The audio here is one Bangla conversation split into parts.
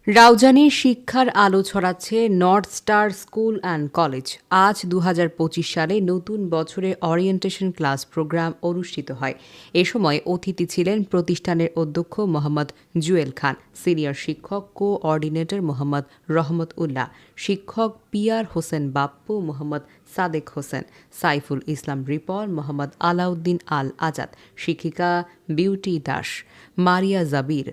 রাউজানে শিক্ষার আলো ছড়াচ্ছে north star school and college. আজ ২০২৫ সালে নতুন বছরে ওরিয়েন্টেশন ক্লাস প্রোগ্রাম অনুষ্ঠিত হয়। এ সময় অতিথি ছিলেন প্রতিষ্ঠানের অধ্যক্ষ মোহাম্মদ জুয়েল খান, সিনিয়র শিক্ষক কোঅর্ডিনেটর মোহাম্মদ রহমত উল্লাহ, শিক্ষক পিয়ার হোসেন বাপ্পু, মোহাম্মদ সাদেক হোসেন, সাইফুল ইসলাম রিপন, মোহাম্মদ আলাউদ্দিন আল আজাদ, শিক্ষিকা বিউটি দাস, মারিয়া জাবির,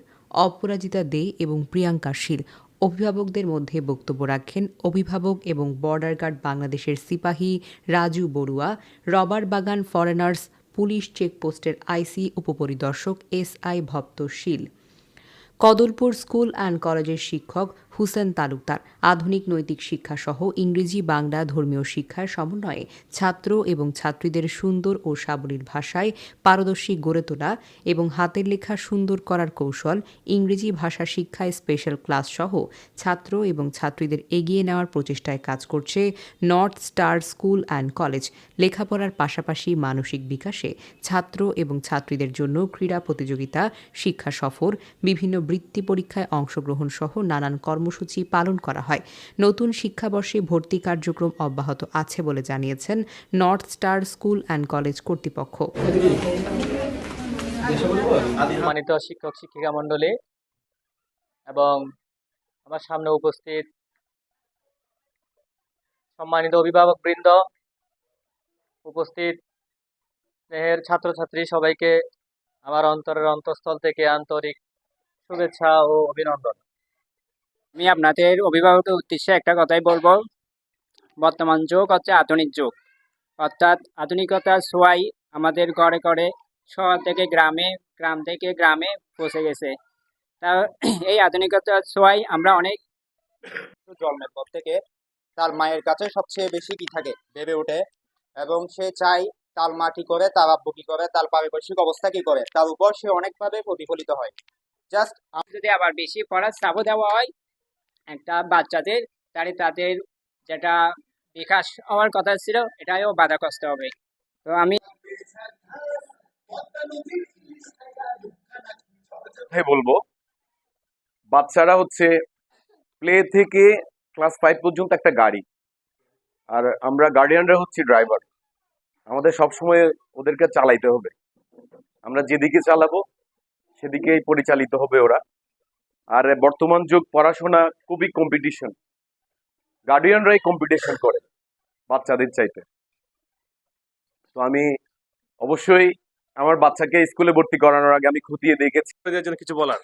অপরাজিতা দে এবং প্রিয়াঙ্কা শীল। অভিভাবকদের মধ্যে বক্তব্য রাখেন অভিভাবক এবং বর্ডার গার্ড বাংলাদেশের সিপাহী রাজু বড়ুয়া, রবার বাগান ফরেনার্স পুলিশ চেকপোস্টের আইসি উপপরিদর্শক এসআই ভপ্ত শীল, কদলপুর স্কুল অ্যান্ড কলেজের শিক্ষক হুসেন তালুকদার। আধুনিক নৈতিক শিক্ষা সহ ইংরেজি বাংলা ধর্মীয় শিক্ষার সমন্বয়ে ছাত্র এবং ছাত্রীদের সুন্দর ও সাবলীল ভাষায় পারদর্শী গড়ে তোলা এবং হাতের লেখা সুন্দর করার কৌশল, ইংরেজি ভাষা শিক্ষায় স্পেশাল ক্লাস সহ ছাত্র এবং ছাত্রীদের এগিয়ে নেওয়ার প্রচেষ্টায় কাজ করছে north star school and college. লেখাপড়ার পাশাপাশি মানসিক বিকাশে ছাত্র এবং ছাত্রীদের জন্য ক্রীড়া প্রতিযোগিতা, শিক্ষা সফর, বিভিন্ন বৃত্তি পরীক্ষায় অংশগ্রহণ সহ নানান কর্মসূচি পালন করা হয়। নতুন শিক্ষাবর্ষে ভর্তি কার্যক্রম অব্যাহত আছে বলে জানিয়েছেন north star school and college কর্তৃপক্ষ। সম্মানিত শিক্ষক শিক্ষিকা মণ্ডলী এবং আমার সামনে উপস্থিত সম্মানিত অভিভাবকবৃন্দ, উপস্থিত স্নেহের ছাত্রছাত্রী, সবাইকে আমার অন্তরের অন্তঃস্থল থেকে আন্তরিক শুভেচ্ছা ও অভিনন্দন। আমি আপনাদের অভিভাবকের উদ্দেশ্যে একটা কথাই বলবো। বর্তমান যুগ হচ্ছে আধুনিক যুগ, অর্থাৎ আধুনিকতার ছোঁয়াই আমাদের ঘরে ঘরে, শহর থেকে গ্রামে, গ্রাম থেকে গ্রামে পৌঁছে গেছে। তা এই আধুনিকতার ছোঁয়াই আমরা অনেক জন্মের পর থেকে তার মায়ের কাছে সবচেয়ে বেশি কি থাকে ভেবে ওঠে, এবং সে চাই তার মা কি করে, তার আব্বু কি করে, তার পারিপার্শ্বিক অবস্থা কি করে, তার উপর সে অনেকভাবে প্রতিফলিত হয়। জাস্ট যদি আবার বেশি পড়ার চাপও দেওয়া হয় একটা বাচ্চাদের, তাহলে তাদের যেটা বিকাশ হওয়ার কথা ছিল এটাও বাধাগ্রস্ত হবে। তো আমি বলবো, বাচ্চারা হচ্ছে প্লে থেকে ক্লাস 5 পর্যন্ত একটা গাড়ি, আর আমরা গার্ডিয়ানরা হচ্ছি ড্রাইভার। আমাদের সবসময় ওদেরকে চালাইতে হবে। আমরা যেদিকে চালাবো সেদিকেই পরিচালিত হবে ওরা। আর বর্তমান যুগ পড়াশোনা খুবই কম্পিটিশন, গার্ডিয়ানরাই কম্পিটিশন করে বাচ্চাদের চাইতে। তো আমি অবশ্যই আমার বাচ্চাকে স্কুলে ভর্তি করানোর আগে আমি খতিয়ে দেখেছি। জন্য কিছু বলার